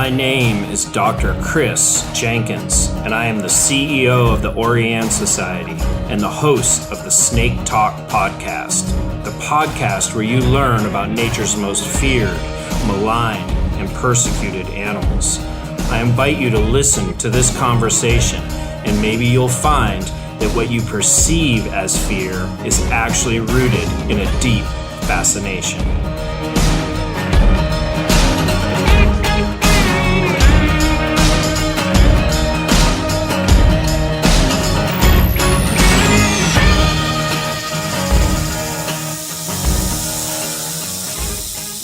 My name is Dr. Chris Jenkins, and I am the CEO of the Orianne Society and the host of the Snake Talk podcast, the podcast where you learn about nature's most feared, maligned, and persecuted animals. I invite you to listen to this conversation, and maybe you'll find that what you perceive as fear is actually rooted in a deep fascination.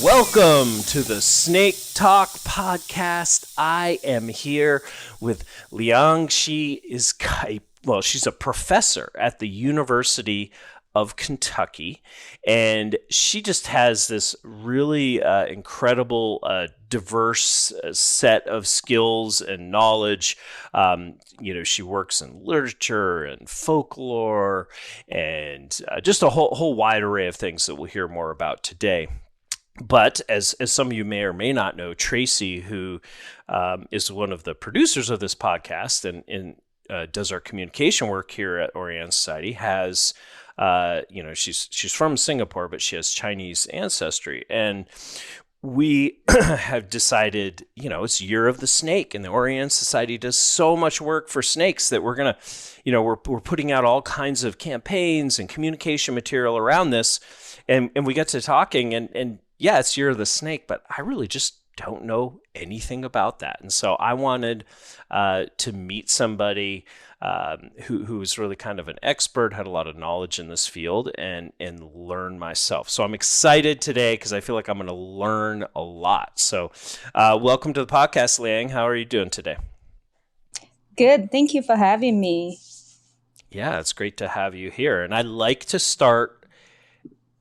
Welcome to the Snake Talk podcast. I am here with Liang. She's a professor at the University of Kentucky, and she just has this really incredible, diverse set of skills and knowledge. She works in literature and folklore and just a whole wide array of things that we'll hear more about today. But as some of you may or may not know, Tracy, who is one of the producers of this podcast and does our communication work here at Orianne Society, has she's from Singapore, but she has Chinese ancestry, and we have decided, it's Year of the Snake, and the Orianne Society does so much work for snakes that we're gonna, we're putting out all kinds of campaigns and communication material around this, and we got to talking and. Yeah, it's Year of the Snake, but I really just don't know anything about that. And so I wanted to meet somebody who was really kind of an expert, had a lot of knowledge in this field, and learn myself. So I'm excited today because I feel like I'm going to learn a lot. So welcome to the podcast, Liang. How are you doing today? Good. Thank you for having me. Yeah, it's great to have you here. And I like to start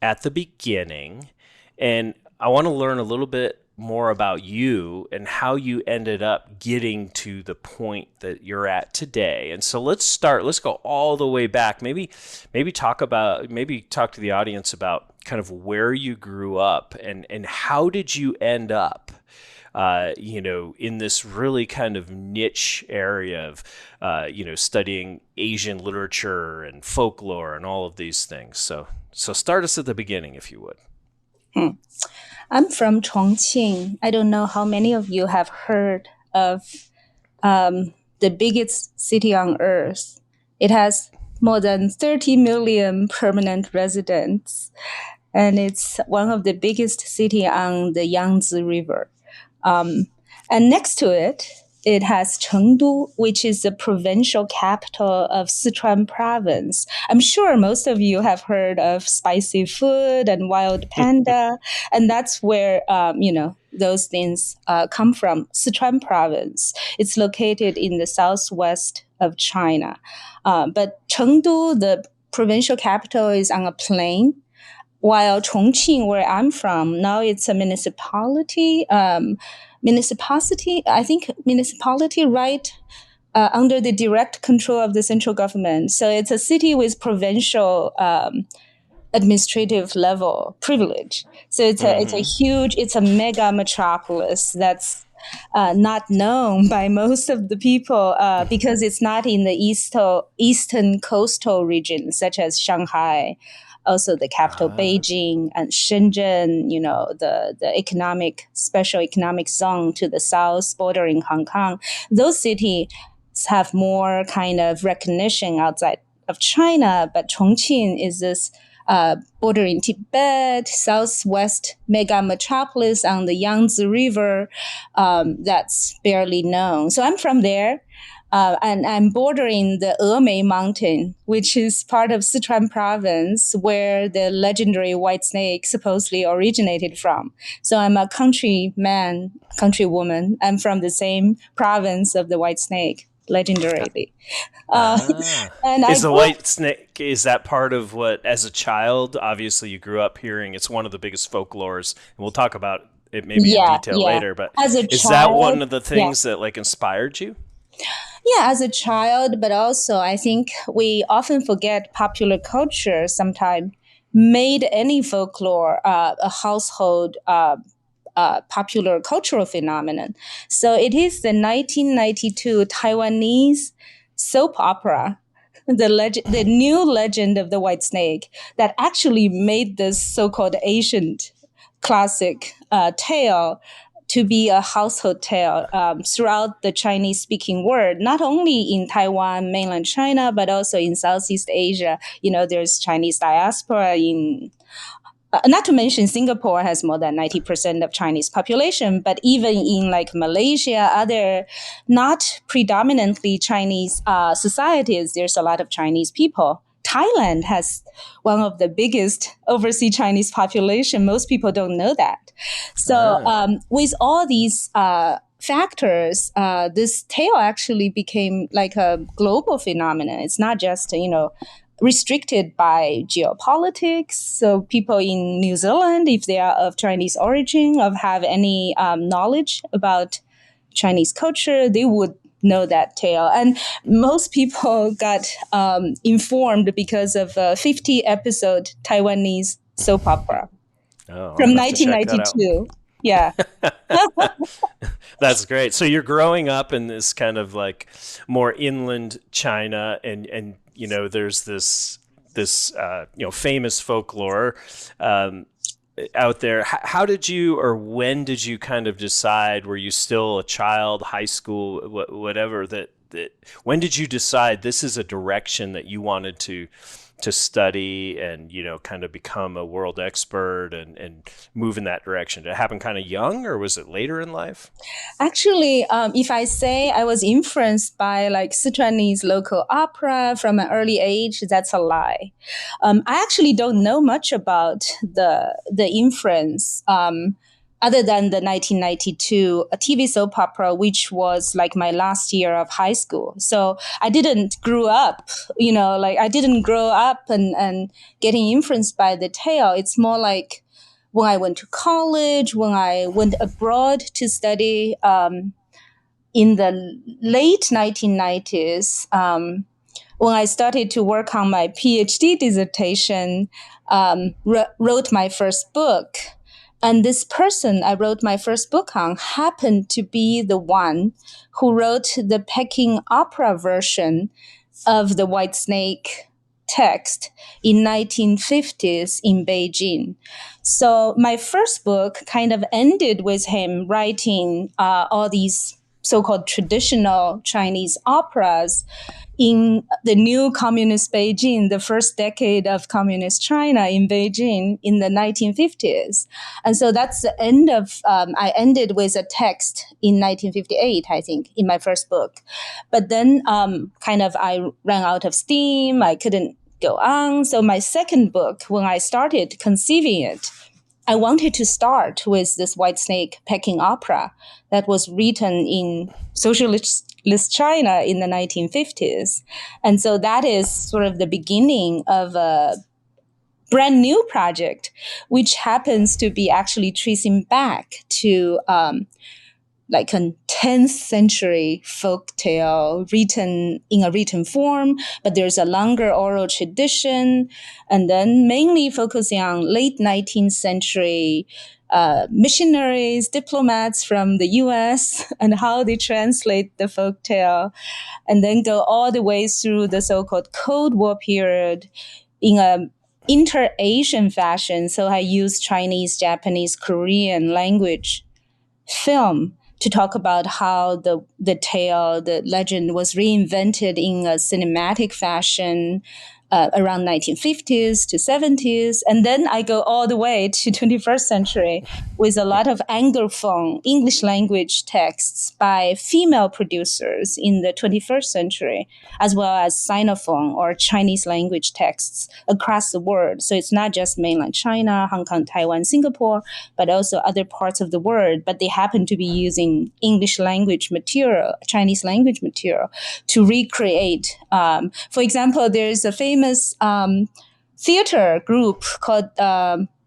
at the beginning. And I want to learn a little bit more about you and how you ended up getting to the point that you're at today. And so let's go all the way back. Maybe talk to the audience about kind of where you grew up and how did you end up in this really kind of niche area of studying Asian literature and folklore and all of these things. So start us at the beginning, if you would. I'm from Chongqing. I don't know how many of you have heard of the biggest city on earth. It has more than 30 million permanent residents, and it's one of the biggest cities on the Yangtze River. And next to it, it has Chengdu, which is the provincial capital of Sichuan province. I'm sure most of you have heard of spicy food and wild panda, and that's where, those things come from, Sichuan province. It's located in the southwest of China. But Chengdu, the provincial capital, is on a plain, while Chongqing, where I'm from, now it's a municipality, right under the direct control of the central government. So it's a city with provincial administrative level privilege. So it's a mega metropolis that's not known by most of the people because it's not in the eastern coastal regions such as Shanghai. Also, the capital, Beijing, and Shenzhen, the special economic zone to the south bordering Hong Kong. Those cities have more kind of recognition outside of China, but Chongqing is this bordering Tibet, southwest mega metropolis on the Yangtze River that's barely known. So I'm from there. And I'm bordering the Emei Mountain, which is part of Sichuan province, where the legendary white snake supposedly originated from. So I'm a country woman. I'm from the same province of the white snake, legendarily. White snake, is that part of what, as a child, obviously you grew up hearing? It's one of the biggest folklores, and we'll talk about it maybe in detail later. But is that one of the things that inspired you? Yeah, as a child, but also I think we often forget popular culture sometimes made any folklore a household popular cultural phenomenon. So it is the 1992 Taiwanese soap opera, the new legend of the white snake, that actually made this so-called ancient classic tale to be a household tale throughout the Chinese-speaking world, not only in Taiwan, mainland China, but also in Southeast Asia. There's Chinese diaspora in not to mention Singapore has more than 90% of Chinese population, but even in like Malaysia, other not predominantly Chinese societies, there's a lot of Chinese people. Thailand has one of the biggest overseas Chinese population. Most people don't know that. So with all these factors, this tale actually became like a global phenomenon. It's not just, restricted by geopolitics. So people in New Zealand, if they are of Chinese origin, or have any knowledge about Chinese culture, they would know that tale. And most people got informed because of a 50-episode Taiwanese soap opera from 1992. Yeah. That's great. So you're growing up in this kind of like more inland China, and there's this famous folklore out there. How did you, or when did you kind of decide? Were you still a child, high school, whatever? That when did you decide this is a direction that you wanted to study and, kind of become a world expert and move in that direction? Did it happen kind of young, or was it later in life? Actually, if I say I was influenced by like Sichuanese local opera from an early age, that's a lie. I actually don't know much about the influence. Other than the 1992 TV soap opera, which was like my last year of high school. So I didn't grow up, I didn't grow up and getting influenced by the tale. It's more like when I went to college, when I went abroad to study in the late 1990s, when I started to work on my PhD dissertation, wrote my first book. And this person I wrote my first book on happened to be the one who wrote the Peking opera version of the White Snake text in 1950s in Beijing. So my first book kind of ended with him writing all these so-called traditional Chinese operas in the new communist Beijing, the first decade of communist China in Beijing in the 1950s. And so that's the end of, I ended with a text in 1958, I think, in my first book. But then I ran out of steam. I couldn't go on. So my second book, when I started conceiving it, I wanted to start with this White Snake Peking opera that was written in socialist China in the 1950s. And so that is sort of the beginning of a brand new project, which happens to be actually tracing back to like a 10th century folk tale written in a written form, but there's a longer oral tradition, and then mainly focusing on late 19th century missionaries, diplomats from the US, and how they translate the folk tale, and then go all the way through the so-called Cold War period in a inter-Asian fashion. So I use Chinese, Japanese, Korean language film to talk about how the tale, the legend was reinvented in a cinematic fashion around 1950s to 70s. And then I go all the way to 21st century with a lot of Anglophone English language texts by female producers in the 21st century, as well as Sinophone or Chinese language texts across the world. So it's not just mainland China, Hong Kong, Taiwan, Singapore, but also other parts of the world. But they happen to be using English language material, Chinese language material to recreate. For example, there's a famous theater group called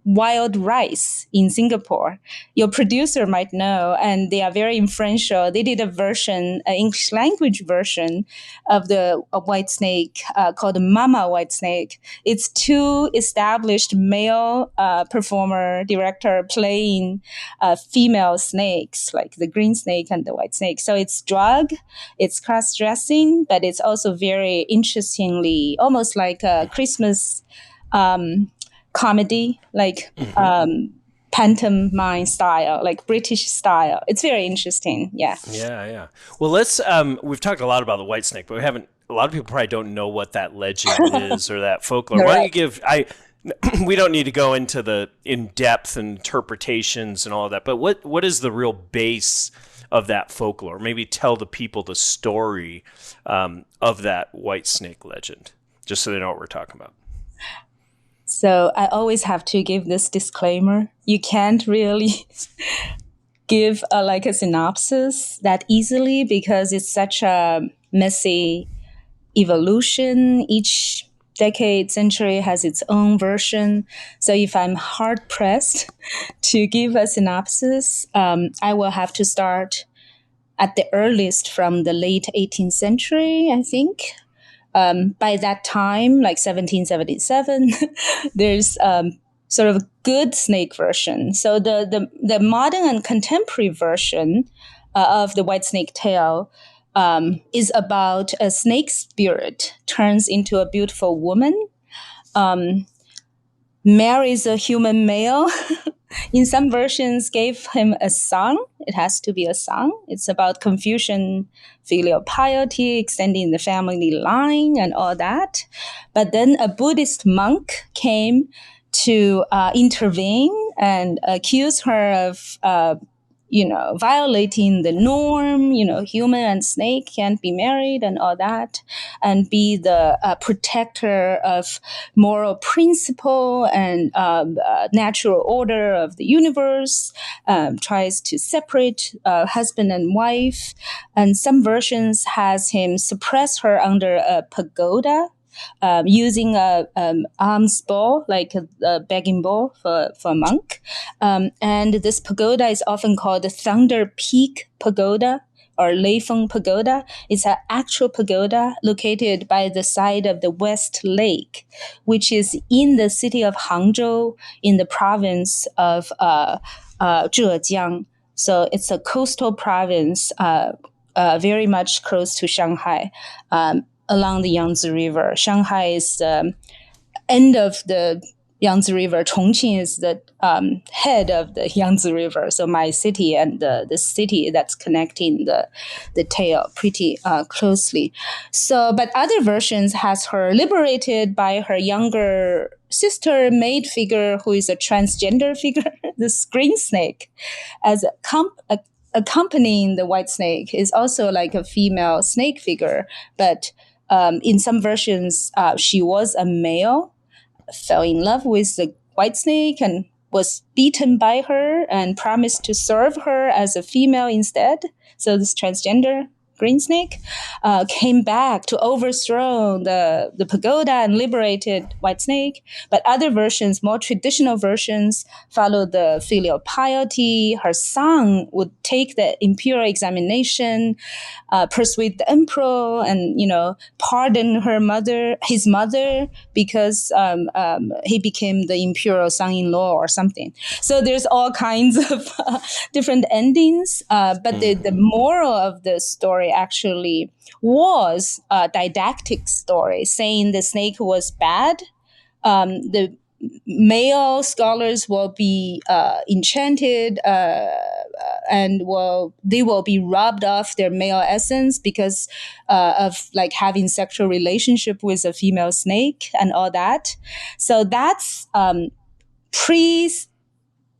wild rice in Singapore. Your producer might know, and they are very influential. They did a version, an English language version of the white snake called Mama White Snake. It's two established male performer, director playing female snakes, like the green snake and the white snake. So it's drug, it's cross-dressing, but it's also very interestingly, almost like a Christmas comedy, like pantomime style, like British style. It's very interesting. Yeah. Yeah. Well, let's, we've talked a lot about the white snake, but we haven't, a lot of people probably don't know what that legend is or that folklore. Why don't you give, we don't need to go into the in-depth interpretations and all of that, but what is the real base of that folklore? Maybe tell the people the story of that white snake legend, just so they know what we're talking about. So I always have to give this disclaimer. You can't really give a synopsis that easily because it's such a messy evolution. Each decade, century has its own version. So if I'm hard pressed to give a synopsis, I will have to start at the earliest from the late 18th century, I think. By that time, like 1777, there's sort of a good snake version. So the modern and contemporary version of the white snake tale is about a snake spirit turns into a beautiful woman, marries a human male. In some versions, gave him a son. It has to be a son. It's about Confucian filial piety, extending the family line and all that. But then a Buddhist monk came to intervene and accuse her of violating the norm, human and snake can't be married and all that, and be the protector of moral principle and natural order of the universe, tries to separate husband and wife. And some versions has him suppress her under a pagoda, using a alms bowl, like a begging bowl for a monk. And this pagoda is often called the Thunder Peak Pagoda or Leifeng Pagoda. It's an actual pagoda located by the side of the West Lake, which is in the city of Hangzhou in the province of Zhejiang. So it's a coastal province, very much close to Shanghai, along the Yangtze River. Shanghai is the end of the Yangtze River. Chongqing is the head of the Yangtze River. So my city and the city that's connecting the tale pretty closely. So, but other versions has her liberated by her younger sister, maid figure, who is a transgender figure, this green snake, as accompanying the white snake is also like a female snake figure, but in some versions, she was a male, fell in love with the white snake and was beaten by her and promised to serve her as a female instead. So this transgender green snake came back to overthrow the pagoda and liberated white snake. But other versions, more traditional versions, follow the filial piety. Her son would take the imperial examination, persuade the emperor, and pardon his mother, because he became the imperial son-in-law or something. So there's all kinds of different endings. But the moral of the story actually was a didactic story, saying the snake was bad. The male scholars will be enchanted and they will be robbed of their male essence because of like having sexual relationship with a female snake and all that. So that's pre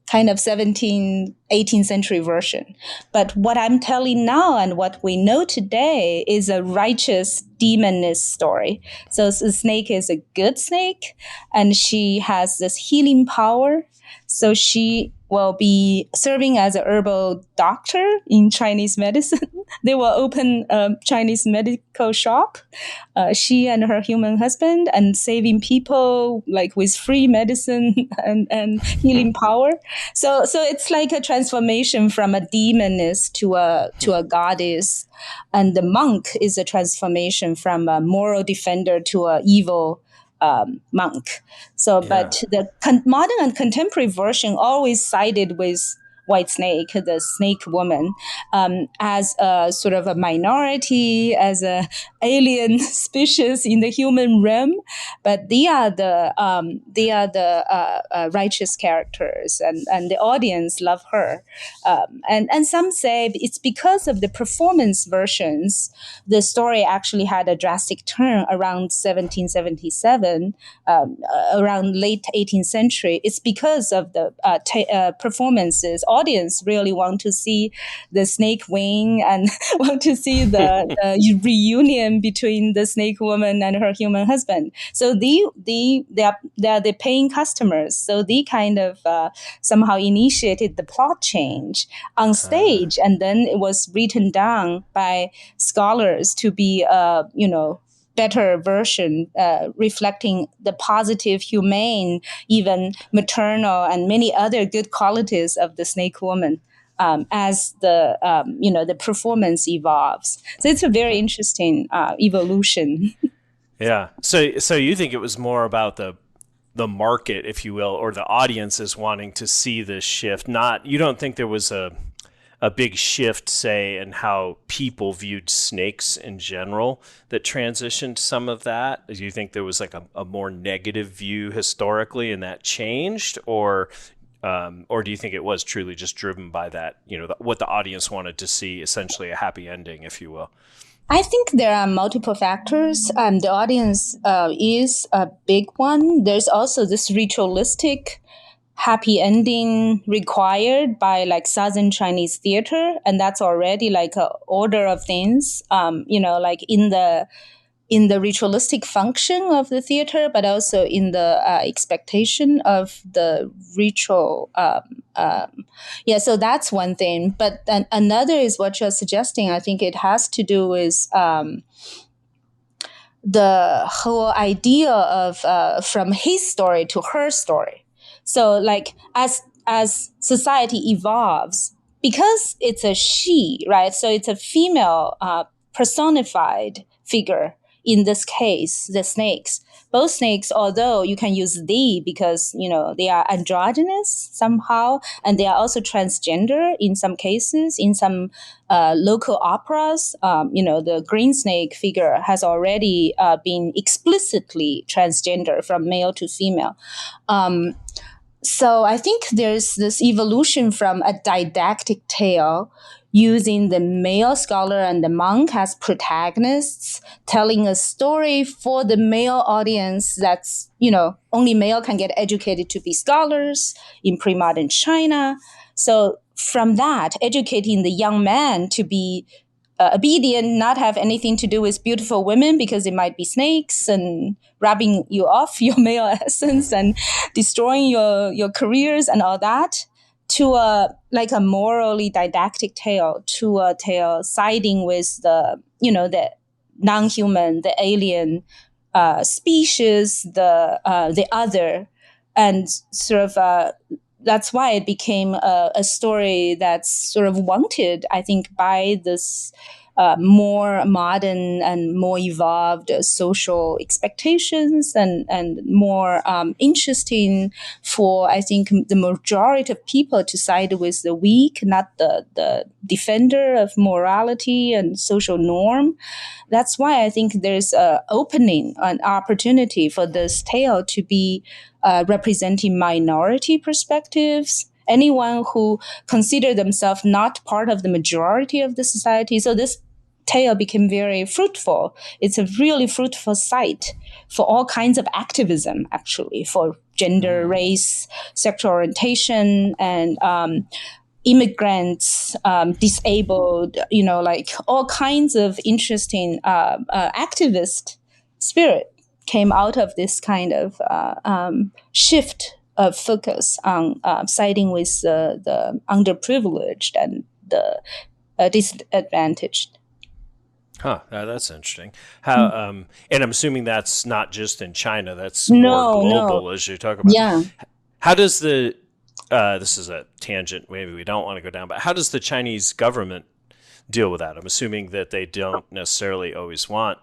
kind of 17th, 18th century version. But what I'm telling now and what we know today is a righteous demoness story. So the snake is a good snake and she has this healing power. So she will be serving as a herbal doctor in Chinese medicine. They will open a Chinese medical shop, she and her human husband, and saving people like with free medicine and healing power. So it's like a transformation from a demoness to a goddess, and the monk is a transformation from a moral defender to a evil monk. So, Yeah. but the modern and contemporary version always sided with White Snake, the snake woman, as a sort of a minority, as a alien species in the human realm. But they are the righteous characters, and the audience love her. And some say it's because of the performance versions. The story actually had a drastic turn around 1777, around late 18th century. It's because of the performances. Audience really want to see the snake wing and want to see the reunion between the snake woman and her human husband. So they are the paying customers. So they kind of somehow initiated the plot change on stage, and then it was written down by scholars to be better version, reflecting the positive, humane, even maternal, and many other good qualities of the snake woman. As the performance evolves, so it's a very interesting evolution. Yeah. So you think it was more about the market, if you will, or the audiences wanting to see this shift? Not, you don't think there was a big shift, say, in how people viewed snakes in general that transitioned some of that? Do you think there was like a more negative view historically and that changed? Or do you think it was truly just driven by that, what the audience wanted to see, essentially a happy ending, if you will? I think there are multiple factors. The audience is a big one. There's also this ritualistic happy ending required by like Southern Chinese theater, and that's already like a order of things. Like in the ritualistic function of the theater, but also in the expectation of the ritual. So that's one thing. But then another is what you're suggesting. I think it has to do with the whole idea of from his story to her story. So like as society evolves, because it's a she, right? So it's a female personified figure. In this case, the snakes. Both snakes, although you can use they because they are androgynous somehow, and they are also transgender in some cases. In some local operas, the green snake figure has already been explicitly transgender from male to female. So I think there's this evolution from a didactic tale using the male scholar and the monk as protagonists, telling a story for the male audience that's, only male can get educated to be scholars in pre-modern China. So from that, educating the young man to be obedient, not have anything to do with beautiful women because it might be snakes and rubbing you off your male essence and destroying your careers and all that, to a morally didactic tale, to a tale siding with the non-human, the alien species, the other, and sort of that's why it became a story that's sort of wanted, I think, by this more modern and more evolved social expectations, and more interesting for, I think, the majority of people to side with the weak, not the defender of morality and social norm. That's why I think there's an opening, an opportunity for this tale to be representing minority perspectives, anyone who consider themselves not part of the majority of the society. So this tale became very fruitful. It's a really fruitful site for all kinds of activism, actually, for gender, race, sexual orientation, and immigrants, disabled, like all kinds of interesting activist spirit came out of this kind of shift focus on siding with the underprivileged and the disadvantaged. Huh, that's interesting. How and I'm assuming that's not just in China, that's more global as you talk about. Yeah. How does the this is a tangent maybe we don't want to go down, but how does the Chinese government deal with that? I'm assuming that they don't necessarily always want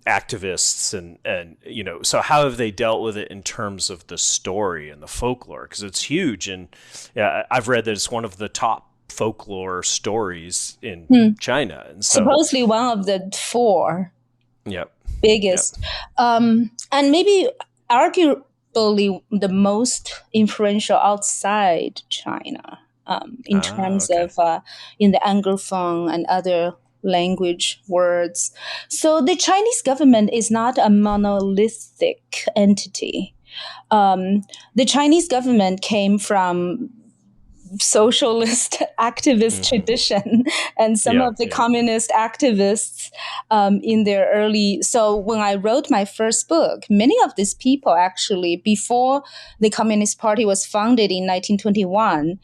activists and so how have they dealt with it in terms of the story and the folklore? Because it's huge, and I've read that it's one of the top folklore stories in China, and so supposedly one of the 4 biggest, and maybe arguably the most influential outside China in terms of in the Anglophone and other language words. So the Chinese government is not a monolithic entity. The Chinese government came from socialist activist tradition, and some of the communist activists in their early. So when I wrote my first book, many of these people actually, before the Communist Party was founded in 1921,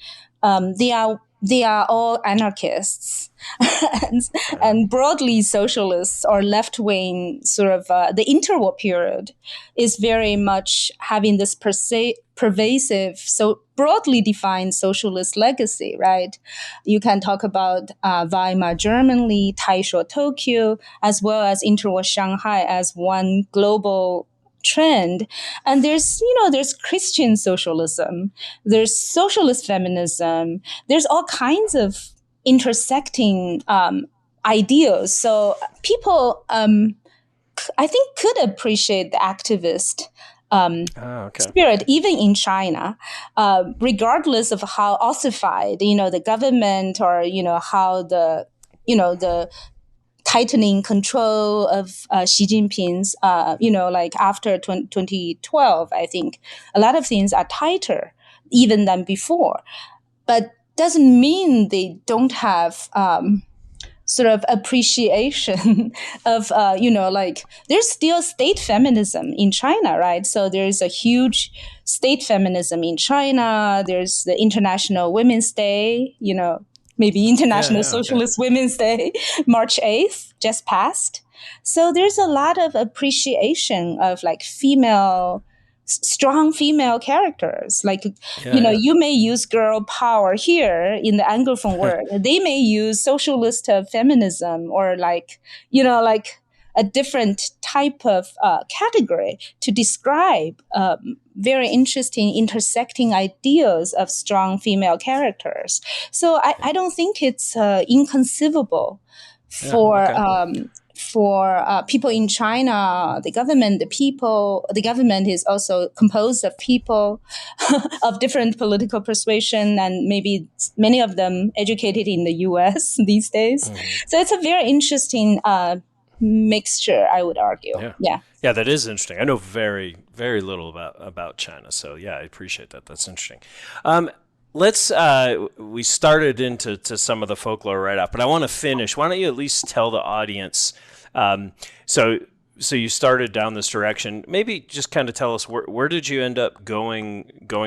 they are all anarchists and broadly socialists or left-wing sort of. The interwar period is very much having this pervasive, so broadly defined socialist legacy, right? You can talk about Weimar Germany, Taisho Tokyo, as well as interwar Shanghai as one global trend. And there's Christian socialism, there's socialist feminism, there's all kinds of intersecting ideals. So people, I think, could appreciate the activist spirit even in China, regardless of how ossified the government or how the tightening control of Xi Jinping's, like after 2012, I think a lot of things are tighter even than before. But doesn't mean they don't have sort of appreciation of, there's still state feminism in China, right? So there's a huge state feminism in China. There's the International Women's Day, maybe International Socialist Women's Day, March 8th, just passed. So there's a lot of appreciation of strong female characters. You may use girl power here in the Anglophone word. They may use socialist feminism or a different type of category to describe very interesting intersecting ideas of strong female characters. So I don't think it's inconceivable for people in China. The government is also composed of people of different political persuasion, and maybe many of them educated in the US these days. So it's a very interesting mixture, I would argue. Yeah, that is interesting. I know very, very little about China, so I appreciate that. That's interesting. Let's we started into some of the folklore right up, but I want to finish. Why don't you at least tell the audience? So you started down this direction. Maybe just kind of tell us where did you end up going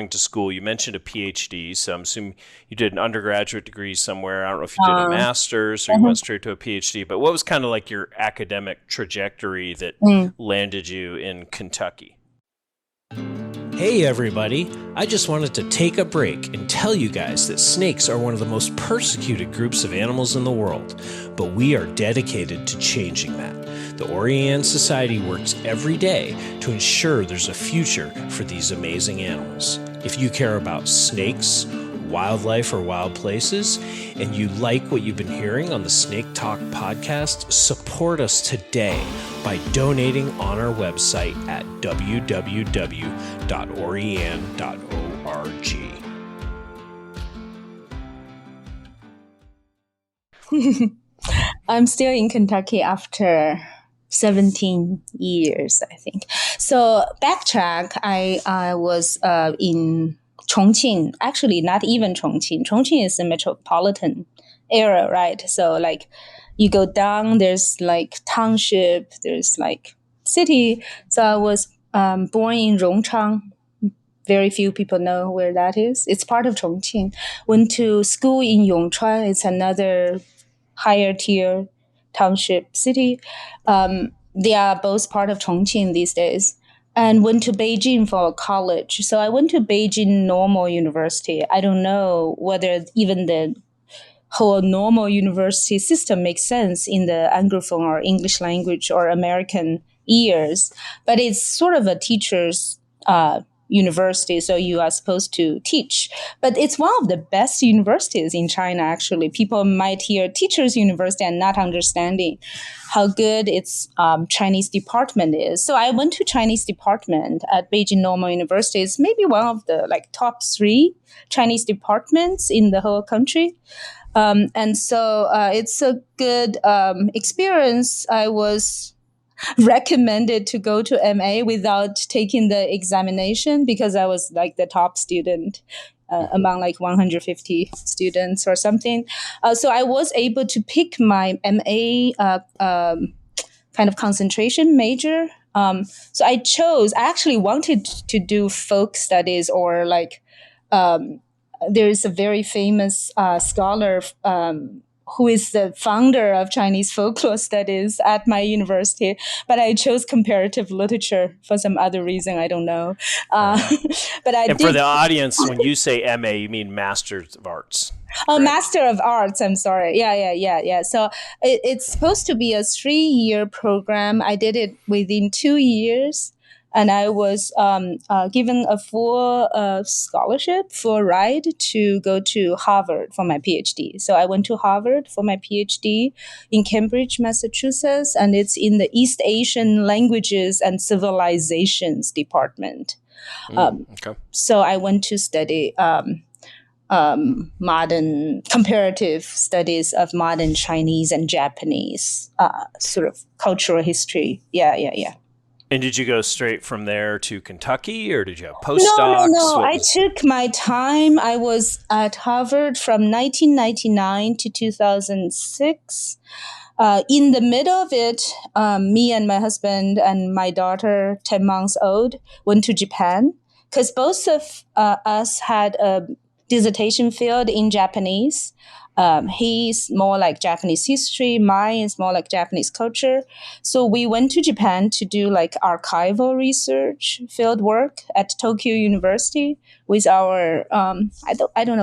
to school? You mentioned a PhD, so I'm assuming you did an undergraduate degree somewhere. I don't know if you did a master's or you went straight to a PhD, but what was kind of like your academic trajectory that landed you in Kentucky? Hey everybody, I just wanted to take a break and tell you guys that snakes are one of the most persecuted groups of animals in the world, but we are dedicated to changing that. The Oriyan Society works every day to ensure there's a future for these amazing animals. If you care about snakes, wildlife, or wild places, and you like what you've been hearing on the Snake Talk podcast, support us today by donating on our website at www.oriyan.org. I'm still in Kentucky after 17 years, I think. So backtrack, I was in Chongqing, actually not even Chongqing. Chongqing is the metropolitan area, right? So you go down, there's township, there's city. So I was born in Rongchang, Very few people know where that is. It's part of Chongqing. Went to school in Yongchuan. It's another higher tier township city. They are both part of Chongqing these days. And went to Beijing for college. So I went to Beijing Normal University. I don't know whether even the whole normal university system makes sense in the Anglophone or English language or American ears, but it's sort of a teacher's university, so you are supposed to teach. But it's one of the best universities in China, actually. People might hear teachers' university and not understanding how good its Chinese department is. So I went to Chinese department at Beijing Normal University. It's maybe one of the top 3 Chinese departments in the whole country. And so it's a good experience. I was recommended to go to MA without taking the examination because I was the top student among 150 students or something. So I was able to pick my MA kind of concentration major. So I actually wanted to do folk studies or there is a very famous scholar who is the founder of Chinese folklore studies at my university, but I chose comparative literature for some other reason. I don't know. But for the audience, when you say MA, you mean Masters of Arts. Oh, correct? Master of Arts. I'm sorry. Yeah. So it's supposed to be a 3-year program. I did it within 2 years. And I was given a full scholarship for ride to go to Harvard for my PhD. So I went to Harvard for my PhD in Cambridge, Massachusetts, and it's in the East Asian Languages and Civilizations department. Okay. So I went to study modern comparative studies of modern Chinese and Japanese sort of cultural history. Yeah. And did you go straight from there to Kentucky, or did you have postdocs? No. I took my time. I was at Harvard from 1999 to 2006. In the middle of it, me and my husband and my daughter, 10 months old, went to Japan because both of us had a dissertation field in Japanese. He's more like Japanese history. Mine is more like Japanese culture. So we went to Japan to do archival research field work at Tokyo University with our,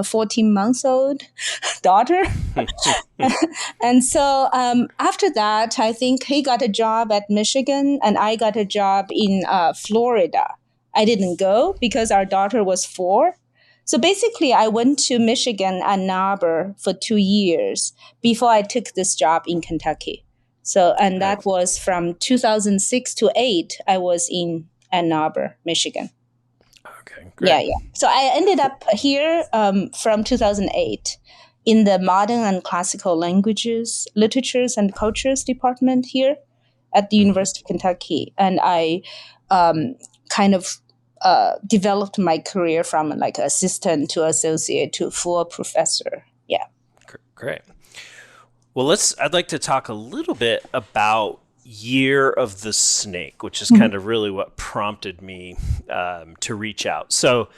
14 months old daughter. And so after that, I think he got a job at Michigan and I got a job in Florida. I didn't go because our daughter was 4. So basically, I went to Michigan, Ann Arbor for 2 years before I took this job in Kentucky. So, and that was from 2006 to 8, I was in Ann Arbor, Michigan. Okay, great. Yeah. So I ended up here from 2008 in the Modern and Classical Languages, Literatures and Cultures department here at the University of Kentucky. And I kind of developed my career from assistant to associate to full professor. Yeah. Great. Well, I'd like to talk a little bit about Year of the Snake, which is kind of really what prompted me to reach out. So,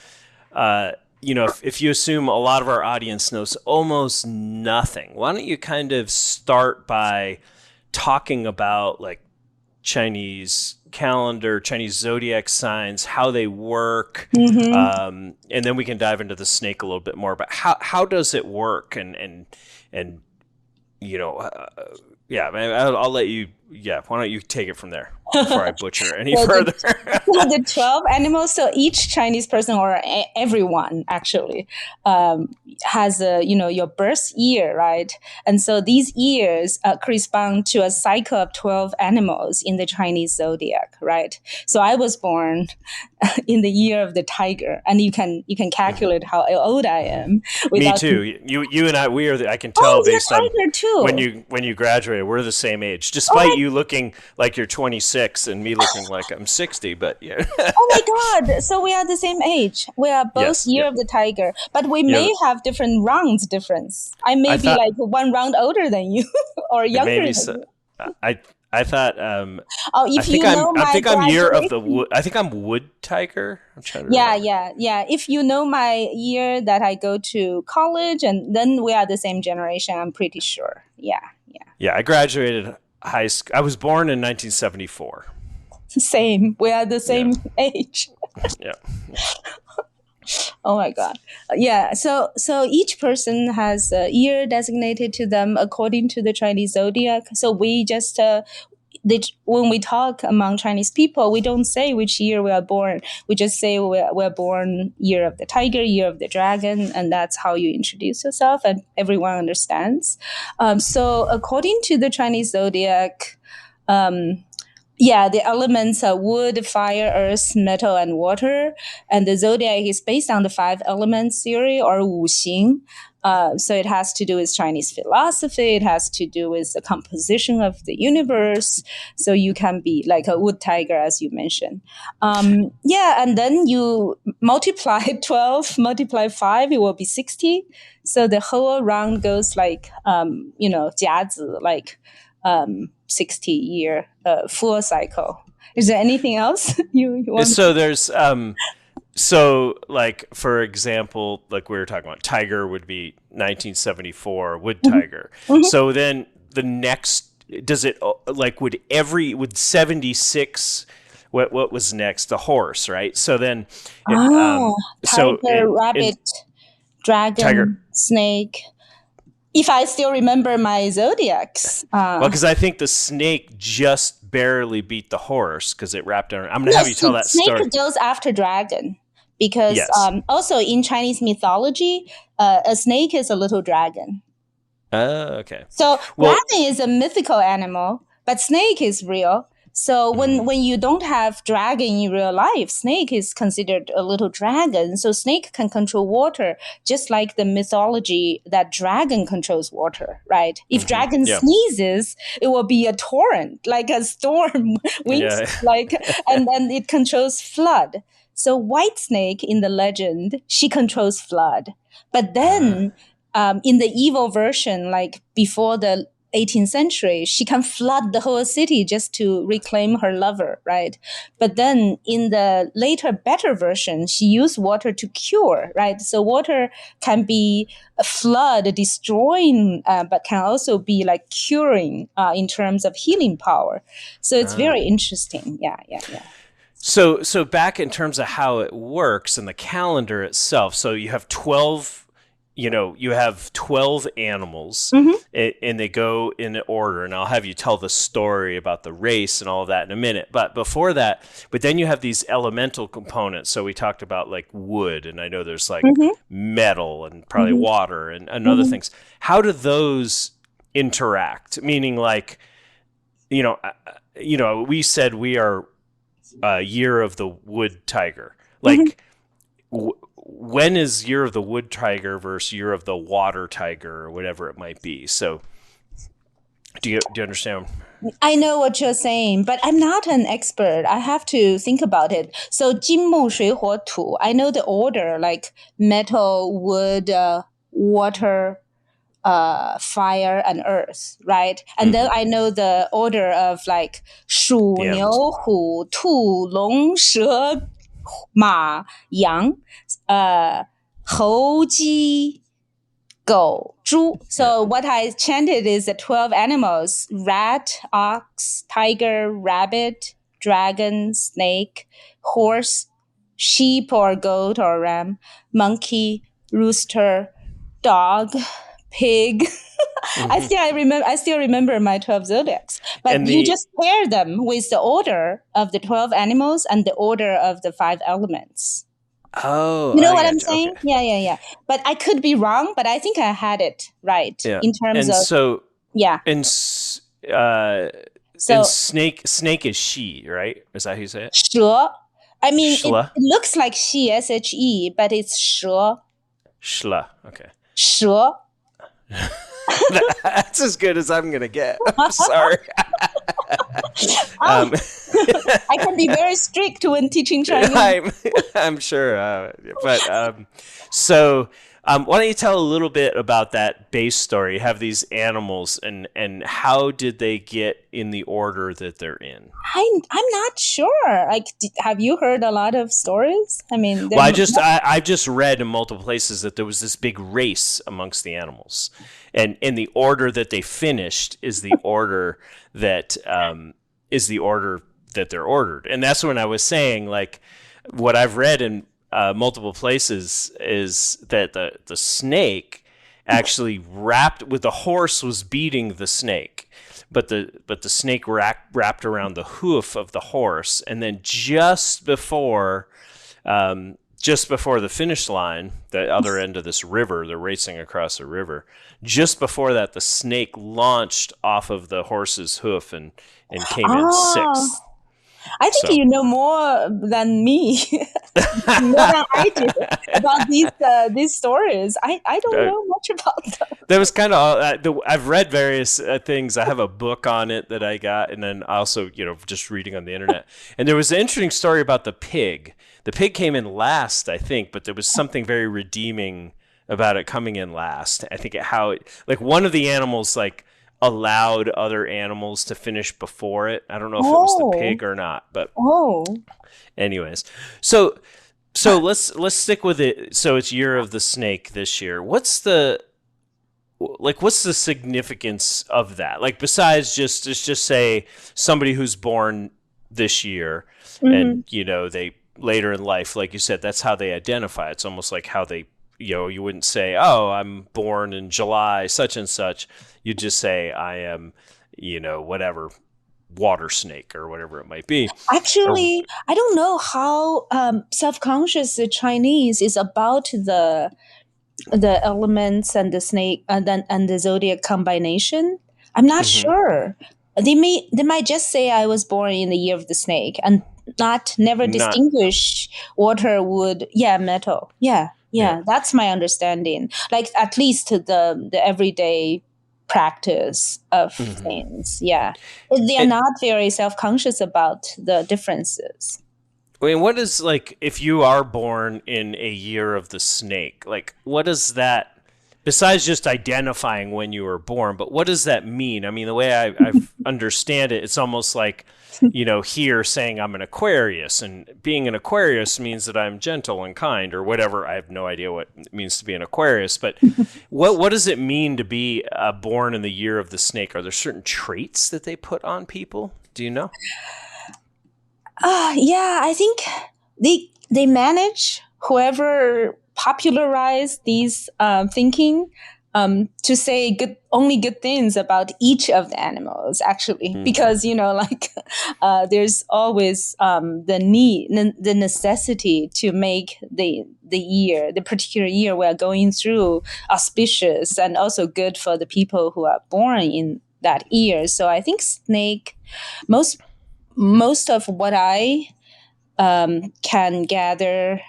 if you assume a lot of our audience knows almost nothing, why don't you kind of start by talking about Chinese calendar, Chinese zodiac signs, how they work, and then we can dive into the snake a little bit more. But how does it work? And I'll let you. Yeah, why don't you take it from there before I butcher any further? The 12 animals. So each Chinese person or everyone actually has your birth year, right? And so these years correspond to a cycle of 12 animals in the Chinese zodiac, right? So I was born in the year of the tiger, and you can calculate how old I am. Me too. You and I, I can tell based on when you graduated, we're the same age, despite you looking like you're 26 and me looking like I'm 60. But yeah. Oh my God! So we are the same age. We are both year of the tiger, but we may have different rounds difference. I may be 1 round older than you or younger than you. I thought Oh, I if think you know I my think I'm year of the graduation. wood. I think I'm wood tiger. I'm trying to Yeah, remember. yeah, yeah. If you know my year that I go to college, and then we are the same generation, I'm pretty sure. Yeah, yeah. Yeah, I graduated high school. I was born in 1974. Same. We are the Yeah, same age. yeah. Oh my god. Yeah. So each person has a year designated to them according to the Chinese zodiac. So we just when we talk among Chinese people, we don't say which year we are born. We just say we're born year of the tiger, year of the dragon, and that's how you introduce yourself, and everyone understands. So according to the Chinese zodiac, um, yeah, the elements are wood, fire, earth, metal, and water. And the zodiac is based on the five elements theory or 五行. So it has to do with Chinese philosophy. It has to do with the composition of the universe. So you can be like a wood tiger, as you mentioned. Yeah, and then you multiply 12, multiply 5, it will be 60. So the whole round goes like, 甲子, like 60-year full cycle. Is there anything else you want? So there's so like for example, like we were talking about, tiger would be 1974, wood Mhm, tiger. mhm. So then the next, does it like would 76, what was next? The horse, right? So then it Ah, so tiger, in rabbit, tiger. dragon, snake. If I still remember my zodiacs. Well, because I think the snake just barely beat the horse because it wrapped around. I'm going to have you Yes, tell that snake story. goes after dragon because Yes. also in Chinese mythology, a snake is a little dragon. Okay. So Well, dragon is a mythical animal, but snake is real. So when you don't have dragon in real life, snake is considered a little dragon. So snake can control water, just like the mythology that dragon controls water, right? If dragon yeah, sneezes, it will be a torrent, like a storm, winds, yeah. like, and then it controls flood. So white snake in the legend, she controls flood. But then in the evil version, like before the 18th century, she can flood the whole city just to reclaim her lover, right? But then in the later, better version, she used water to cure, right? So water can be a flood, destroying, but can also be like curing in terms of healing power. So it's very interesting. Yeah, yeah, yeah. So back in terms of how it works and the calendar itself. So you have 12, you have 12 animals, Mm-hmm. and they go in order, and I'll have you tell the story about the race and all of that in a minute. But before that, but then you have these elemental components. So we talked about like wood, and I know there's like Mm-hmm. metal and probably Mm-hmm. water and other Mm-hmm. things. How do those interact? Meaning like, you know, we said we are year of the wood tiger. Mm-hmm. Like, when is year of the wood tiger versus year of the water tiger or whatever it might be? So, do you understand? I know what you're saying, but I'm not an expert. I have to think about it. So 金木水火土, I know the order, like metal, wood, water, fire, and earth, right? And then I know the order of like 鼠, The 牛, elements. 虎, 兔, 龙, 蛇, 马, 羊, 猴, 鸡,狗, 猪. So what I chanted is the 12 animals: rat, ox, tiger, rabbit, dragon, snake, horse, sheep or goat or ram, monkey, rooster, dog, pig. I still remember my 12 zodiacs. But And you the just pair them with the order of the 12 animals and the order of the 5 elements. You know I what I'm got you. Okay. saying? Yeah, yeah, yeah. But I could be wrong, but I think I had it right Yeah. in terms And of, so yeah. and and So snake is she, right? Is that how you say it? 蛇. I mean, it Shla. looks like she, S-H-E, but it's 蛇. Shla. Okay. 蛇. That's as good as I'm gonna get. I'm sorry. Oh, I can be very strict when teaching Chinese. I'm sure, but so Why don't you tell a little bit about that base story? You have these animals, and how did they get in the order that they're in? I'm not sure. Like, have you heard a lot of stories? I mean, Well, I've just read in multiple places that there was this big race amongst the animals, and in the order that they finished that is the order that they're ordered, and that's when I was saying like what I've read in multiple places is that the snake actually wrapped with the horse was beating the snake. But the snake wrapped around the hoof of the horse, and then just before the finish line, the other end of this river, they're racing across a river. Just before that, the snake launched off of the horse's hoof and came in oh, sixth. I think So you know more than me, more than I do about these stories. I don't know much about them. that was kind of I've read various things. I have a book on it that I got, and then also just reading on the internet. And there was an interesting story about the pig. The pig came in last, I think, but there was something very redeeming about it coming in last. I think like one of the animals like allowed other animals to finish before it. I don't know if it was the pig or not, but Oh, anyways. So let's stick with it. So it's Year of the Snake this year. What's the significance of that? Like besides let's just say somebody who's born this year, and they later in life, like you said, that's how they identify. It's almost like how they you wouldn't say, "Oh, I'm born in July such and such." You just say, "I am, whatever, water snake," or whatever it might be. actually, I don't know how self-conscious the Chinese is about the elements and the snake and the zodiac combination. I'm not sure. They might just say I was born in the year of the snake and never Not, distinguish water, wood, metal. yeah. That's my understanding. Like at least the everyday practice of hmm things. Yeah. They are not very self-conscious about the differences. I mean, what is like if you are born in a year of the snake? Like, what does that? Besides just identifying when you were born, but what does that mean? I mean, the way I understand it, it's almost like, here saying I'm an Aquarius, and being an Aquarius means that I'm gentle and kind, or whatever. I have no idea what it means to be an Aquarius, but what does it mean to be born in the year of the snake? Are there certain traits that they put on people? Do you know? Yeah, I think they manage whoever popularized these thinking to say only good things about each of the animals. Actually, because like there's always the necessity to make the particular year we're going through auspicious and also good for the people who are born in that year. So I think snake most most of what I can gather,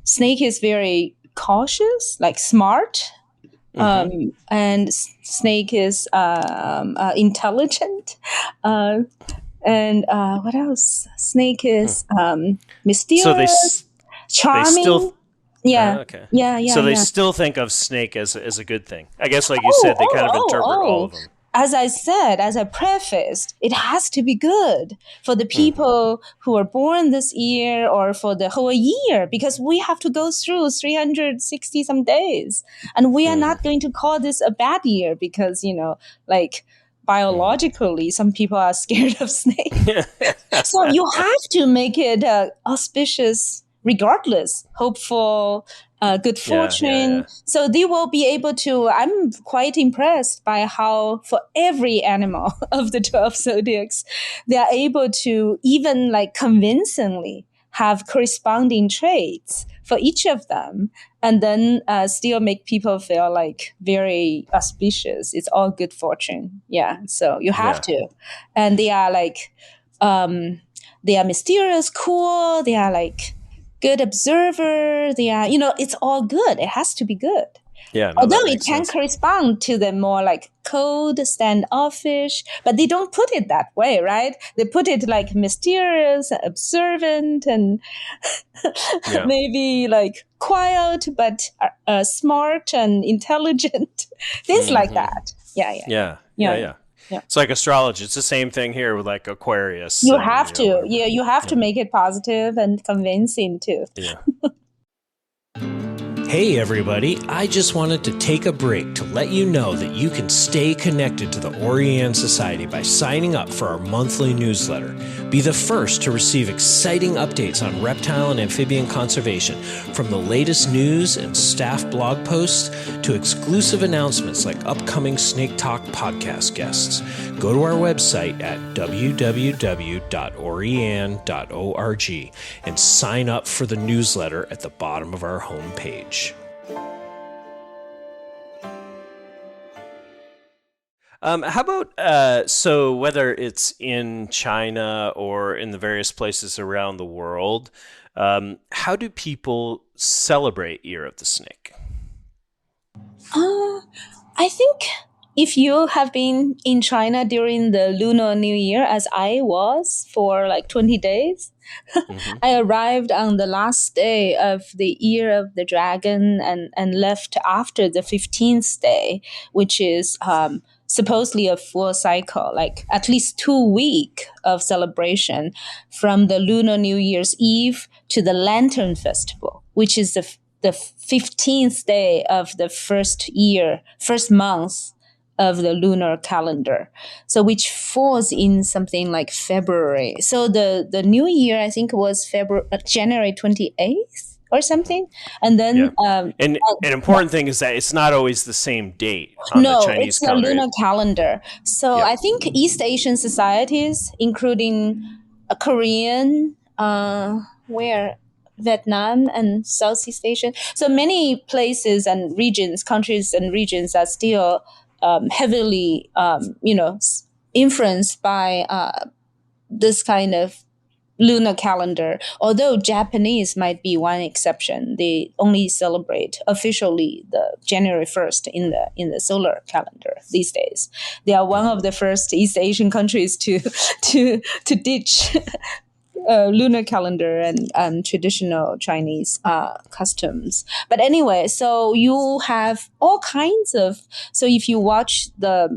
Snake is very cautious, like smart, and Snake is intelligent. And what else? Snake is So mysterious, they charming. still Yeah, okay. yeah, So they yeah. still think of snake as a good thing. I guess, like you said, they kind of interpret all of them. As I said, as I prefaced, it has to be good for the people who are born this year or for the whole year, because we have to go through 360 some days. And we are not going to call this a bad year because, like biologically, some people are scared of snakes. So you have to make it auspicious regardless, hopeful, good Yeah. fortune. So they will be able to. I'm quite impressed by how, for every animal of the 12 zodiacs, they are able to even like convincingly have corresponding traits for each of them, and then still make people feel like very auspicious. It's all good fortune. Yeah. So you have Yeah. to. And they are like, they are mysterious, cool. They are like, good observer. They are, it's all good. It has to be good. Yeah, no, Although that it makes can sense. correspond to the more like cold, standoffish, but they don't put it that way, right? They put it like mysterious, observant, and Yeah. maybe like quiet, but smart and intelligent. Things like that. Yeah, yeah, Yeah. yeah, Yeah. yeah. Yeah. Yeah. It's like astrology. It's the same thing here with like Aquarius You and have to, whatever. yeah, you have Yeah. to make it positive and convincing too. Yeah. Hey everybody, I just wanted to take a break to let you know that you can stay connected to the Orian Society by signing up for our monthly newsletter. Be the first to receive exciting updates on reptile and amphibian conservation, from the latest news and staff blog posts to exclusive announcements like upcoming Snake Talk podcast guests. Go to our website at www.orian.org and sign up for the newsletter at the bottom of our homepage. How about, so whether it's in China or in the various places around the world, how do people celebrate Year of the Snake? I think if you have been in China during the Lunar New Year, as I was for like 20 days, I arrived on the last day of the Year of the Dragon and left after the 15th day, which is supposedly a full cycle, like at least 2 weeks of celebration from the Lunar New Year's Eve to the Lantern Festival, which is the 15th day of the first month of the lunar calendar. So which falls in something like February. So the new year, I think, was January 28th or something. And then And an important thing is that it's not always the same date on the no, Chinese it's the calendar. lunar calendar. So Yeah. I think East Asian societies, including Korean, where Vietnam and Southeast Asian. So many places and regions, countries and regions are still heavily, influenced by this kind of lunar calendar. Although Japanese might be one exception, they only celebrate officially the January 1st in the solar calendar these days. They are one of the first East Asian countries to ditch lunar calendar and traditional Chinese customs. But anyway, so you have all kinds of. So if you watch the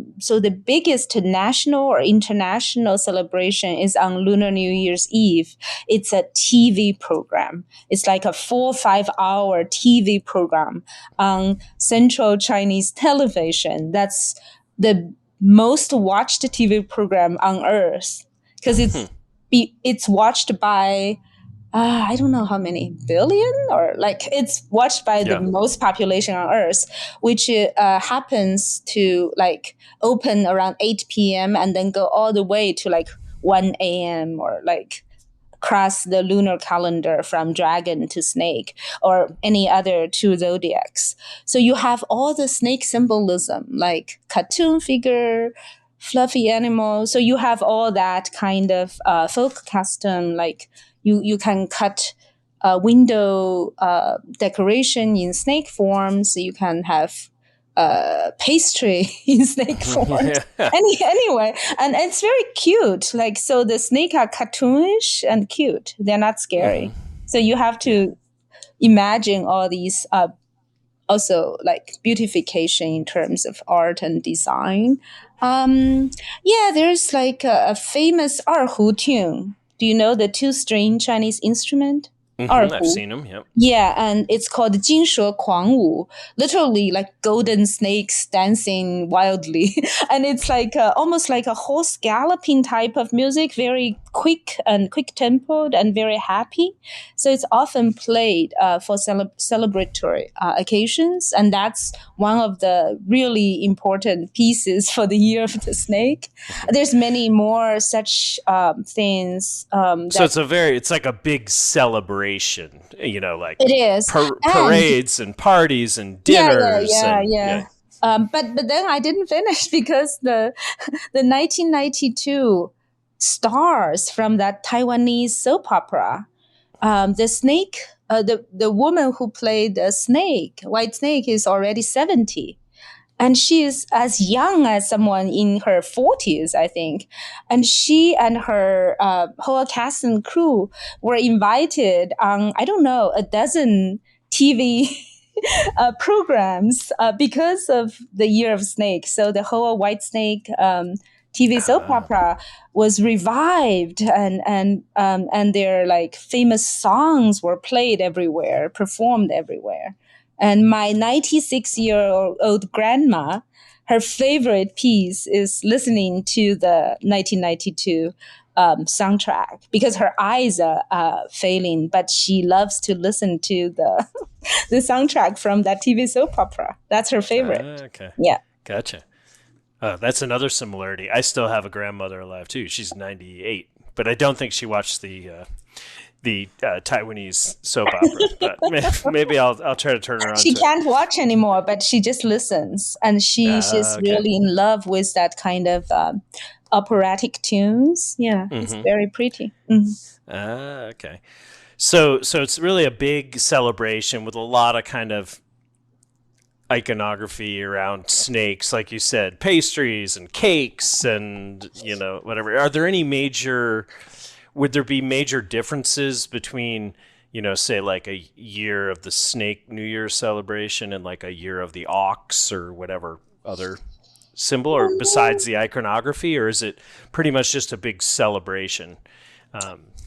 biggest national or international celebration is on Lunar New Year's Eve. It's a TV program. It's like a 4 or 5 hour TV program on Central Chinese television. That's the most watched TV program on earth because it's watched by I don't know how many billion, or like it's watched by the most population on earth, which happens to like open around 8 p.m. and then go all the way to like 1 a.m. or like cross the lunar calendar from dragon to snake or any other two zodiacs. So you have all the snake symbolism, like cartoon figure, fluffy animals. So you have all that kind of folk custom, like you can cut window decoration in snake form. So you can have pastry in snake form. Anyway, and it's very cute. Like, so the snake are cartoonish and cute. They're not scary. So you have to imagine all these also like beautification in terms of art and design. There's like a famous erhu tune. Do you know the two-string Chinese instrument? I've seen them. Yep. Yeah, and it's called 金蛇狂舞, literally like golden snakes dancing wildly. And it's like almost like a horse galloping type of music, very quick and quick-tempoed and very happy. So it's often played for celebratory occasions, and that's one of the really important pieces for the Year of the Snake. There's many more such things. So it's like a big celebration, like it is parades and parties and dinners. But then I didn't finish because the 1992 stars from that Taiwanese soap opera, the snake the woman who played the snake, White Snake, is already 70. And she is as young as someone in her 40s, I think. And she and her whole cast and crew were invited on, I don't know, a dozen TV programs because of the Year of Snake. So the whole White Snake TV soap opera was revived, and their like famous songs were played everywhere, performed everywhere. And my 96-year-old grandma, her favorite piece is listening to the 1992 soundtrack because her eyes are failing, but she loves to listen to the the soundtrack from that TV soap opera. That's her favorite. Okay. Yeah. Gotcha. That's another similarity. I still have a grandmother alive too. She's 98, but I don't think she watched the Taiwanese soap opera. But maybe I'll try to turn her on. She can't watch anymore, but she just listens, and she's really in love with that kind of operatic tunes. Yeah, it's very pretty. Okay. So it's really a big celebration with a lot of kind of iconography around snakes, like you said, pastries and cakes and, whatever. Are there any would there be major differences between, say like a year of the snake New Year's celebration and like a year of the ox or whatever other symbol, or besides the iconography, or is it pretty much just a big celebration?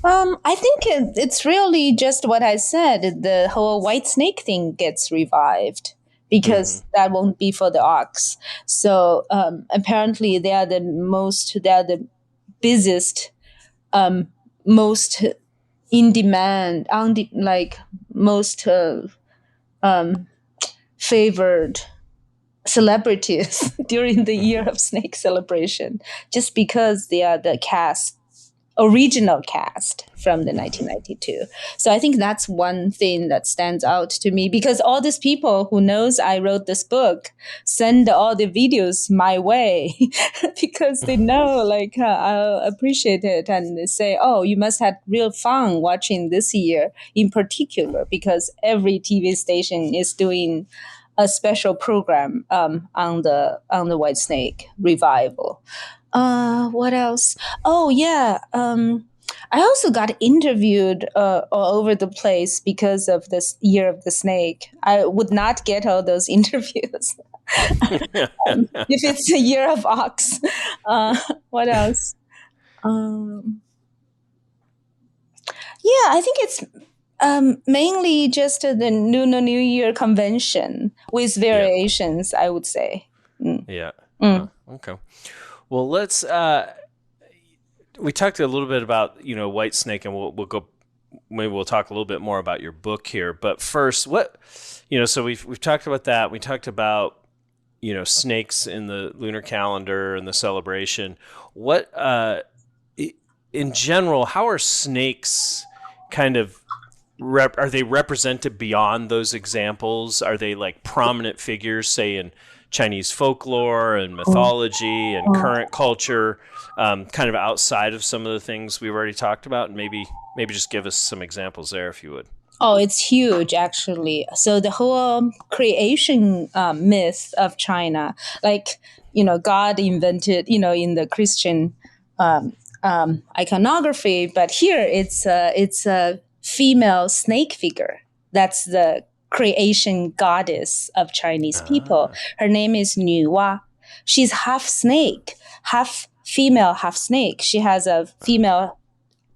I think it's really just what I said. The whole white snake thing gets revived because that won't be for the ox. So apparently they are the busiest, most in demand, most favored celebrities during the Year of Snake celebration, just because they are the original cast from the 1992. So I think that's one thing that stands out to me, because all these people who knows I wrote this book send all the videos my way because they know I'll appreciate it, and they say, oh, you must have real fun watching this year in particular, because every TV station is doing a special program on the White Snake revival. What else? Oh, yeah. I also got interviewed all over the place because of this Year of the Snake. I would not get all those interviews if it's a Year of Ox. What else? Yeah, I think it's mainly just the Lunar New Year convention with variations, I would say. Yeah. Okay. Well, let's. We talked a little bit about White Snake, and we'll go. Maybe we'll talk a little bit more about your book here. But first, so we've talked about that. We talked about snakes in the lunar calendar and the celebration. What in general, how are snakes kind of are they represented beyond those examples? Are they like prominent figures, say in Chinese folklore and mythology and current culture, kind of outside of some of the things we've already talked about? And maybe just give us some examples there, if you would. Oh, it's huge, actually. So the whole creation myth of China, God invented, in the Christian iconography, but here it's a female snake figure. That's the creation goddess of Chinese people. Her name is Nuwa. She's half snake, half female, half snake. She has a female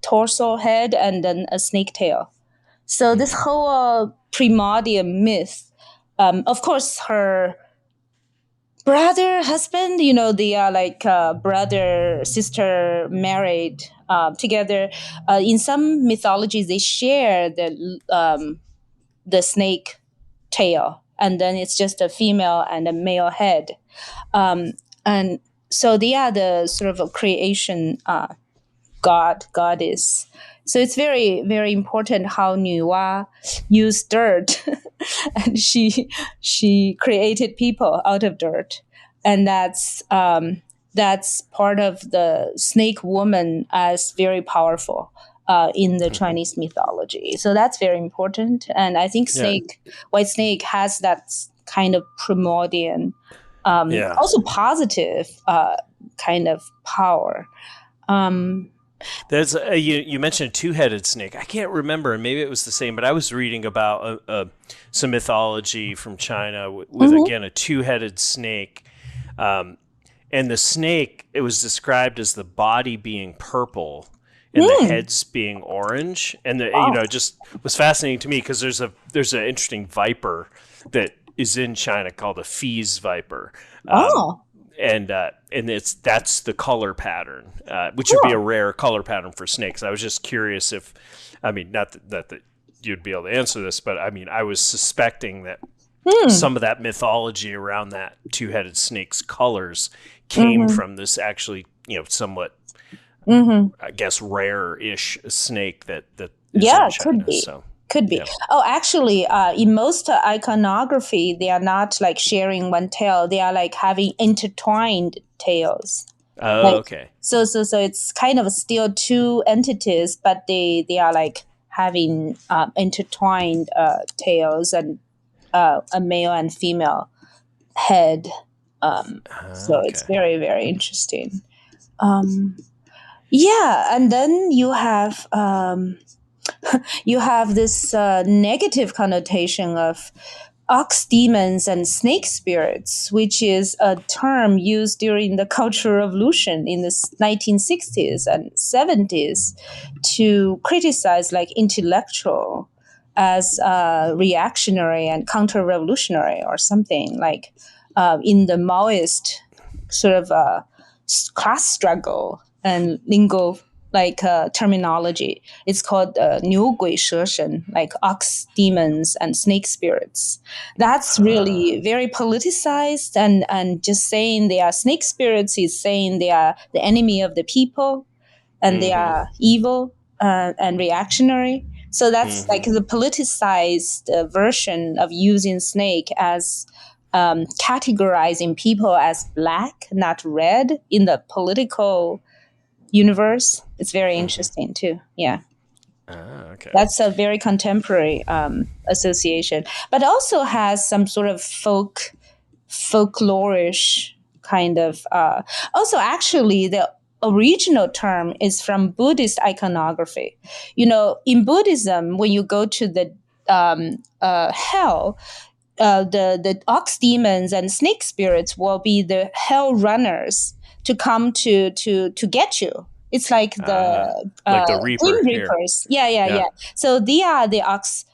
torso head and then a snake tail. So this whole primordial myth, of course, her brother, husband, they are like brother, sister, married together. In some mythologies, they share the snake tail, and then it's just a female and a male head. And so they are the sort of a creation goddess. So it's very, very important how Nuwa used dirt and she created people out of dirt. And that's part of the snake woman as very powerful. in the Chinese mythology. So that's very important. And I think white snake has that kind of primordial, also positive kind of power. There's you mentioned a two-headed snake. I can't remember, and maybe it was the same, but I was reading about some mythology from China with again a two-headed snake, and the snake, it was described as the body being purple and the heads being orange, and it just was fascinating to me because there's an interesting viper that is in China called a Fee's viper. And that's the color pattern, which would be a rare color pattern for snakes. I was just curious if, not that you'd be able to answer this, but I was suspecting that some of that mythology around that two-headed snake's colors came from this actually, somewhat, I guess, rare-ish snake that is in China. Could be. So. Could be. Yeah. Oh, actually, in most iconography, they are not like sharing one tail. They are like having intertwined tails. Oh, okay. So it's kind of still two entities, but they are like having intertwined tails and a male and female head. So it's very, very interesting. And then you have this negative connotation of ox demons and snake spirits, which is a term used during the Cultural Revolution in the 1960s and 70s to criticize like intellectual as reactionary and counter-revolutionary or something, like in the Maoist sort of class struggle and lingo terminology. It's called 牛鬼蛇神, like ox demons and snake spirits. That's really very politicized, and just saying they are snake spirits is saying they are the enemy of the people and they are evil and reactionary. So that's like the politicized version of using snake as categorizing people as black, not red in the political universe. It's very interesting too. Yeah. Okay. That's a very contemporary association, but also has some sort of folklorish kind of. Also, actually, the original term is from Buddhist iconography. In Buddhism, when you go to the hell, the ox demons and snake spirits will be the hell runners to come to get you. It's like the Reaper Reapers. Yeah. So they are the ox.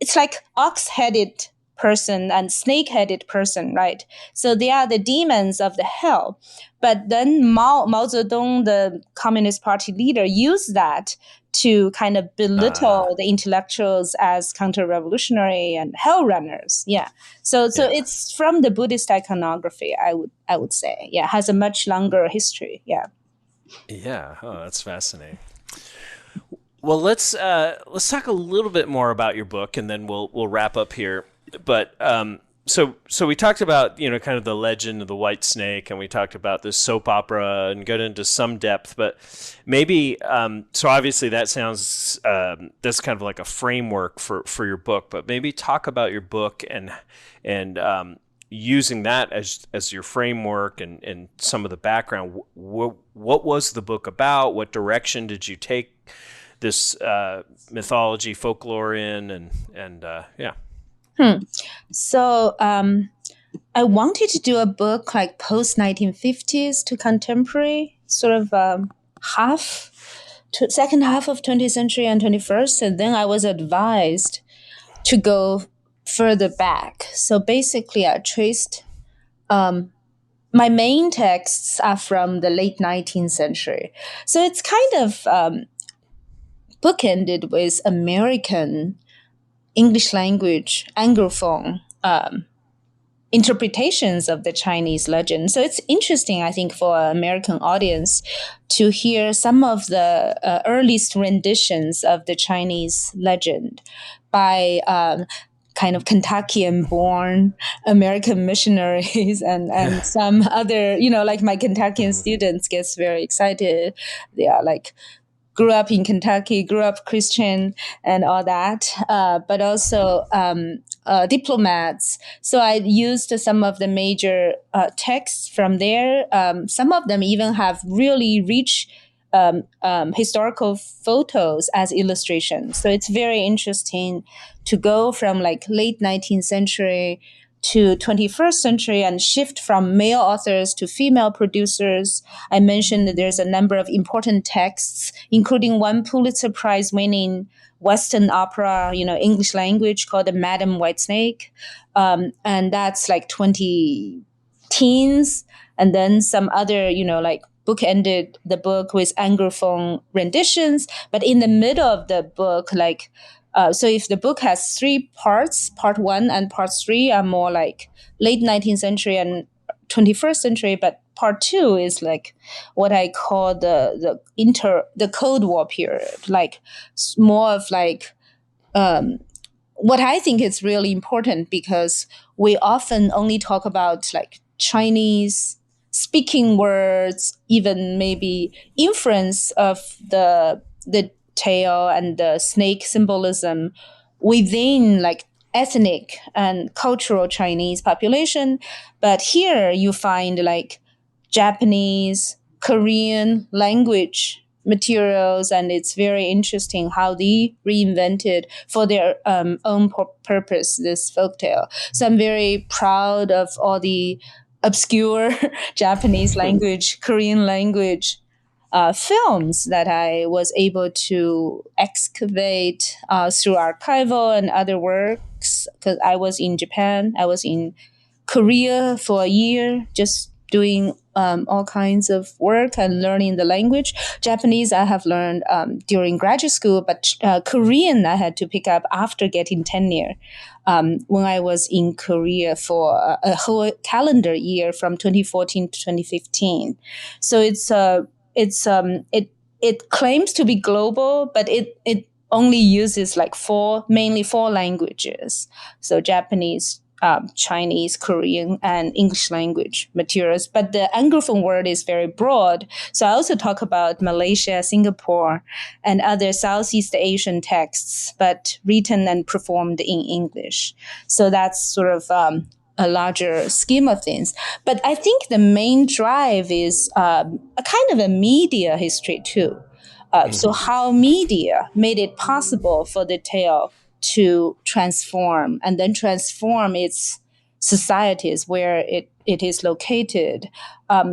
It's like ox-headed person and snake-headed person, right? So they are the demons of the hell. But then Mao Zedong, the Communist Party leader, used that to kind of belittle the intellectuals as counter-revolutionary and hell runners. Yeah. So it's from the Buddhist iconography, I would say. Yeah, has a much longer history. Yeah. Yeah. Oh, that's fascinating. Well, let's talk a little bit more about your book, and then we'll wrap up here. But so we talked about kind of the legend of the white snake, and we talked about this soap opera and got into some depth. But maybe so obviously that sounds that's kind of like a framework for your book. But maybe talk about your book and using that as your framework and some of the background. What was the book about? What direction did you take this mythology, folklore in, and yeah. So I wanted to do a book like post 1950s to contemporary, sort of second half of 20th century and 21st, and then I was advised to go further back. So basically, I traced. My main texts are from the late 19th century, so it's kind of bookended with American English language Anglophone interpretations of the Chinese legend. So it's interesting, I think, for an American audience to hear some of the earliest renditions of the Chinese legend by kind of Kentuckian-born American missionaries and some other, like my Kentuckian students gets very excited. They are like grew up in Kentucky, grew up Christian and all that, but also diplomats. So I used some of the major texts from there. Some of them even have really rich historical photos as illustrations. So it's very interesting to go from like late 19th century to 21st century and shift from male authors to female producers. I mentioned that there's a number of important texts, including one Pulitzer Prize winning Western opera, English language called the Madam Whitesnake. And that's like 20 teens. And then some other, like bookended the book with Anglophone renditions. But in the middle of the book, so if the book has 3 parts, part 1 and part 3 are more like late 19th century and 21st century, but part 2 is like what I call the Cold War period, like more of like what I think is really important, because we often only talk about like Chinese speaking words, even maybe inference of the tail and the snake symbolism within like ethnic and cultural Chinese population. But here you find like Japanese, Korean language materials, and it's very interesting how they reinvented for their own purpose this folktale. So I'm very proud of all the obscure Japanese language, Korean language films that I was able to excavate through archival and other works, because I was in Japan, I was in Korea for a year, just doing all kinds of work and learning the language. Japanese I have learned during graduate school, but Korean I had to pick up after getting tenure when I was in Korea for a whole calendar year from 2014 to 2015. So it claims to be global, but it only uses like mainly four languages. So Japanese, Chinese, Korean, and English language materials. But the Anglophone word is very broad. So I also talk about Malaysia, Singapore, and other Southeast Asian texts, but written and performed in English. So that's sort of a larger scheme of things. But I think the main drive is a kind of a media history too. So how media made it possible for the tale to transform and then transform its societies where it is located.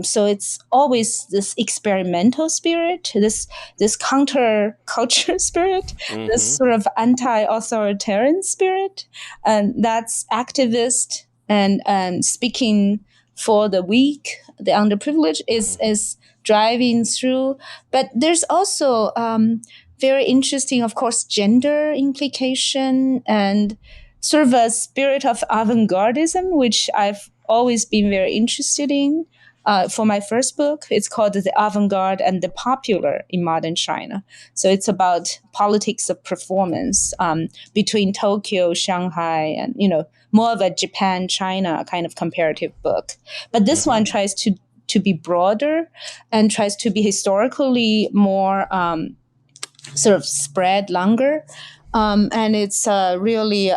So it's always this experimental spirit, this counter-culture spirit, this sort of anti-authoritarian spirit, and that's activist and speaking for the weak, the underprivileged is driving through. But there's also very interesting, of course, gender implication and sort of a spirit of avant-gardism, which I've always been very interested in. For my first book, it's called The Avant-Garde and the Popular in Modern China. So it's about politics of performance between Tokyo, Shanghai, and, more of a Japan-China kind of comparative book. But this one tries to be broader and tries to be historically more sort of spread longer. And it's a really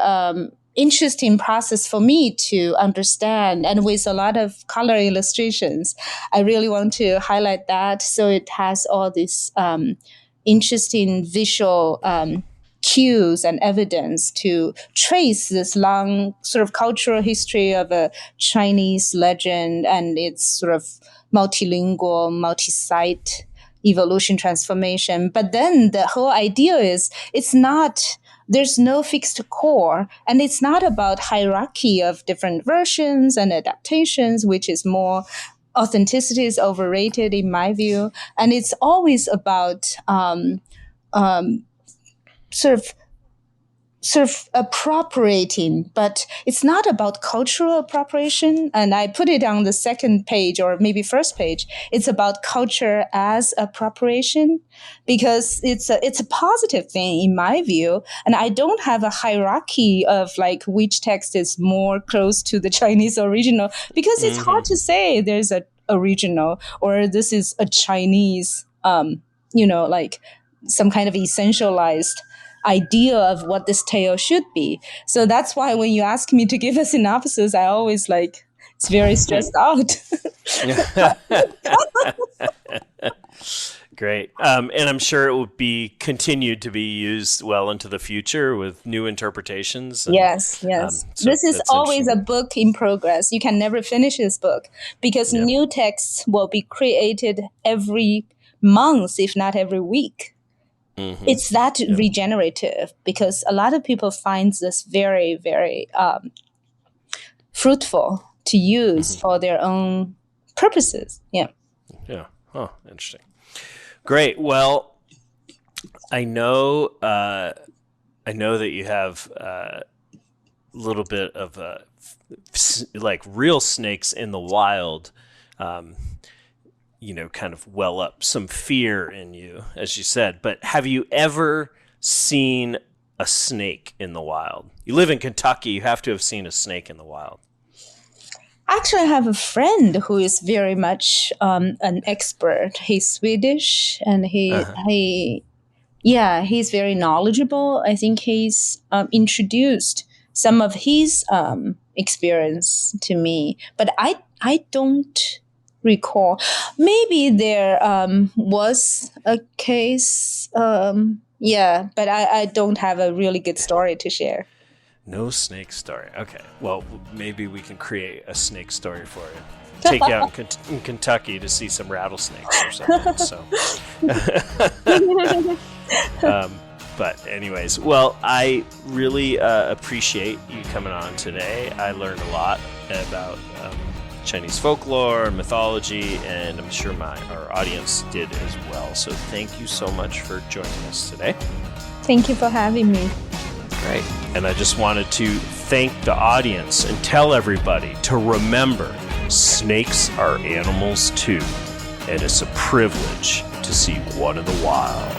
interesting process for me to understand. And with a lot of color illustrations, I really want to highlight that. So it has all this interesting visual cues and evidence to trace this long sort of cultural history of a Chinese legend and its sort of multilingual, multi-site evolution transformation. But then the whole idea is there's no fixed core, and it's not about hierarchy of different versions and adaptations, which is more authenticity is overrated in my view. And it's always about sort of appropriating, but it's not about cultural appropriation. And I put it on the second page or maybe first page. It's about culture as appropriation, because it's a positive thing in my view. And I don't have a hierarchy of like which text is more close to the Chinese original, because it's hard to say there's a original or this is a Chinese, like some kind of essentialized idea of what this tale should be. So that's why when you ask me to give a synopsis, I always it's very stressed out. Great. And I'm sure it will be continued to be used well into the future with new interpretations. And, yes. So this is always a book in progress. You can never finish this book because new texts will be created every month, if not every week. Mm-hmm. It's that regenerative because a lot of people find this very, very fruitful to use for their own purposes. Yeah. Yeah. Oh, interesting. Great. Well, I know that you have a little bit of real snakes in the wild, kind of well up some fear in you, as you said. But have you ever seen a snake in the wild? You live in Kentucky. You have to have seen a snake in the wild. Actually, I have a friend who is very much an expert. He's Swedish, and he's very knowledgeable. I think he's introduced some of his experience to me, but I don't recall. Maybe there was a case, but I don't have a really good story to share. No snake story. Okay. Well, maybe we can create a snake story for you. Take you out in Kentucky to see some rattlesnakes or something. So. But anyways, well, I really appreciate you coming on today. I learned a lot about Chinese folklore, mythology, and I'm sure our audience did as well. So thank you so much for joining us today. Thank you for having me. Great. And I just wanted to thank the audience and tell everybody to remember snakes are animals too, and it's a privilege to see one in the wild.